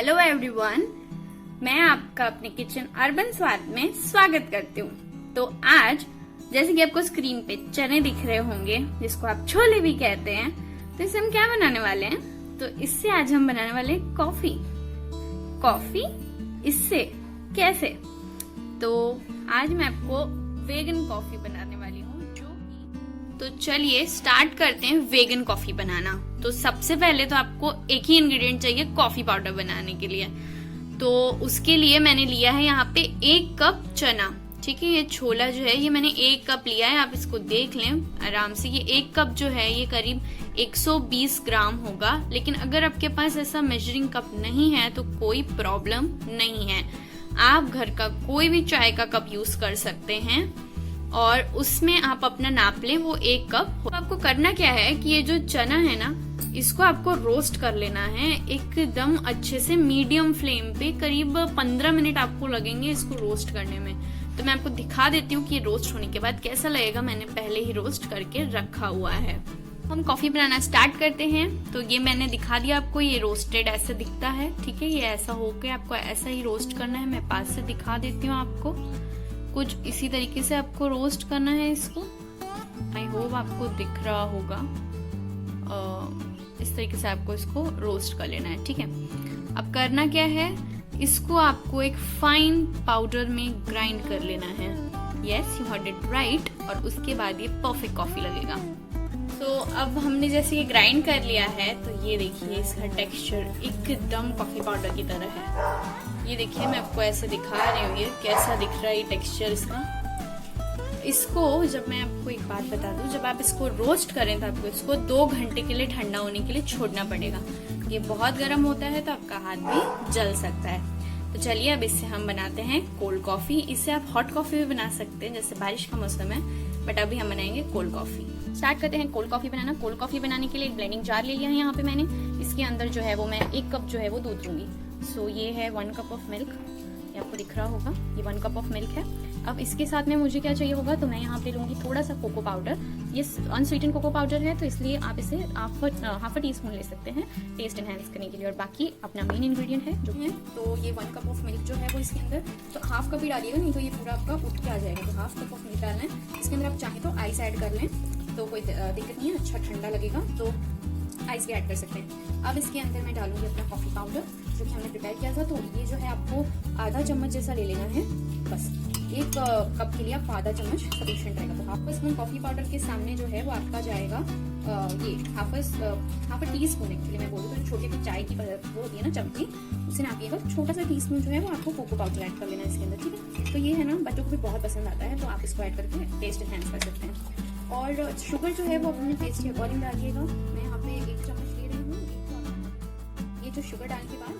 Hello everyone, मैं आपका अपने किचन अर्बन स्वाद में स्वागत करती हूँ। तो आज जैसे कि आपको स्क्रीन पे चने दिख रहे होंगे, जिसको आप छोले भी कहते हैं, तो इससे हम क्या बनाने वाले हैं? तो इससे आज हम बनाने वाले हैं कॉफी। कॉफी इससे कैसे? तो आज मैं आपको वेगन कॉफी बनाने वाली हूँ। तो चलिए स्टार्ट करते हैं वेगन कॉफी बनाना। तो सबसे पहले तो आपको एक ही इंग्रेडिएंट चाहिए कॉफी पाउडर बनाने के लिए। तो उसके लिए मैंने लिया है यहाँ पे 1 कप चना। ठीक है, ये छोला जो है ये मैंने 1 कप लिया है। आप इसको देख लें आराम से। ये 1 कप जो है ये करीब 120 ग्राम होगा। लेकिन अगर आपके पास ऐसा मेजरिंग कप नहीं है तो कोई प्रॉब्लम नहीं है, आप घर का कोई भी चाय का कप यूज कर सकते हैं और उसमें आप अपना नाप लें, वो 1 कप। आपको करना क्या है कि ये जो चना है ना, इसको आपको रोस्ट कर लेना है एकदम अच्छे से मीडियम फ्लेम पे। करीब 15 मिनट आपको लगेंगे इसको रोस्ट करने में। तो मैं आपको दिखा देती हूँ कि रोस्ट होने के बाद कैसा लगेगा। मैंने पहले ही रोस्ट करके रखा हुआ है। हम कॉफी बनाना स्टार्ट करते हैं। तो ये मैंने दिखा दिया आपको, ये रोस्टेड ऐसा दिखता है। ठीक है, ये ऐसा होके आपको ऐसा ही रोस्ट करना है। मैं पास से दिखा देती हूँ आपको। कुछ इसी तरीके से आपको रोस्ट करना है इसको। आई होप आपको दिख रहा होगा। इस तरीके से आपको इसको रोस्ट कर लेना है। ठीक है, अब करना क्या है, इसको आपको एक फाइन पाउडर में ग्राइंड कर लेना है। Yes, you heard it right. और उसके बाद ये परफेक्ट कॉफी लगेगा। तो अब हमने जैसे ये ग्राइंड कर लिया है, तो ये देखिए इसका टेक्सचर एकदम कॉफी पाउडर की तरह है। ये देखिए, मैं आपको ऐसे दिखा रही हूँ ये कैसा दिख रहा है ये टेक्सचर इसका। इसको जब मैं आपको एक बात बता दूं, जब आप इसको रोस्ट करें तो आपको इसको 2 घंटे के लिए ठंडा होने के लिए छोड़ना पड़ेगा। ये बहुत गर्म होता है तो आपका हाथ भी जल सकता है। तो चलिए अब इससे हम बनाते हैं कोल्ड कॉफी। इससे आप हॉट कॉफी भी बना सकते हैं, जैसे बारिश का मौसम है, बट अभी हम बनाएंगे कोल्ड कॉफी। स्टार्ट करते हैं कोल्ड कॉफी बनाना। कोल्ड कॉफी बनाने के लिए एक ब्लेंडिंग जार ले लिया है यहाँ पे मैंने। इसके अंदर जो है वो मैं 1 कप जो है वो दूध लूंगी। सो ये है 1 कप ऑफ मिल्क, ये आपको दिख रहा होगा, ये 1 कप ऑफ मिल्क है। अब इसके साथ में मुझे क्या चाहिए होगा, तो मैं यहाँ पे लूंगी थोड़ा सा कोको पाउडर। ये अनस्वीटेंड कोको पाउडर है, तो इसलिए आप इसे हाफ अ टी स्पून ले सकते हैं टेस्ट एनहांस करने के लिए। और बाकी अपना मेन इंग्रेडिएंट है जो है, तो ये 1 कप ऑफ मिल्क जो है वो इसके अंदर, तो हाफ कप ही डालिएगा, नहीं तो ये पूरा आपका उठ के आ जाएगा। तो हाफ कप ऑफ मिल्क डालना है। इसके अंदर आप चाहें तो आइस ऐड कर लें तो कोई दिक्कत नहीं है, अच्छा ठंडा लगेगा तो आइस भी ऐड कर सकते हैं। अब इसके अंदर मैं डालूंगी अपना कॉफी पाउडर जो कि हमने प्रिपेयर किया था। तो ये जो है आपको आधा चम्मच जैसा ले लेना है बस। 1 कप के लिए आप आधा चम्मच सफिशिएंट रहेगा। तो हाफ स्पून कॉफी पाउडर के सामने जो है वो आपका जाएगा ये half a tea spoon. Actually मैं बोलूँ तो छोटे पे चाय की वो होती है ना चमची, उसे नापिएगा। छोटा सा टी स्पून जो है वो आपको कोको पाउडर ऐड कर लेना है इसके अंदर। ठीक है, तो ये है ना, बच्चों को भी बहुत पसंद आता है, तो आप इसको ऐड करके टेस्ट एनहांस कर सकते हैं। और शुगर जो है वो अपने टेस्ट के अकॉर्डिंग डालिएगा। मैं यहाँ पे 1 चम्मच ले रही हूँ। ये जो शुगर डालने के बाद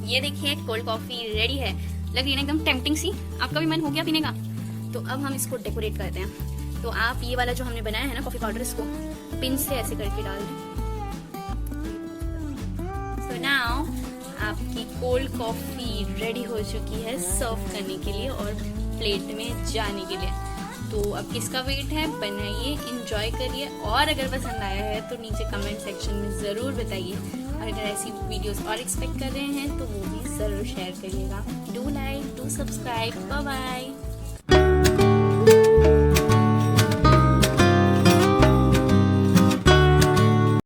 ये देखिए कोल्ड कॉफी रेडी है। लग रही है ना एकदम टेम्पटिंग सी। आपका भी मन हो गया पीने का? तो अब हम इसको डेकोरेट करते हैं। तो आप ये वाला जो हमने बनाया है ना कॉफी पाउडर, इसको पिंच से ऐसे करके डाल दें। सो नाउ आपकी कोल्ड कॉफी रेडी हो चुकी है सर्व करने के लिए और प्लेट में जाने के लिए। तो अब किसका वेट है, बनाइए, एंजॉय करिए। और अगर पसंद आया है तो नीचे कमेंट सेक्शन में ज़रूर बताइए। और अगर ऐसी वीडियोस और एक्सपेक्ट कर रहे हैं तो वो भी ज़रूर शेयर करिएगा। Do like, do subscribe. Bye bye.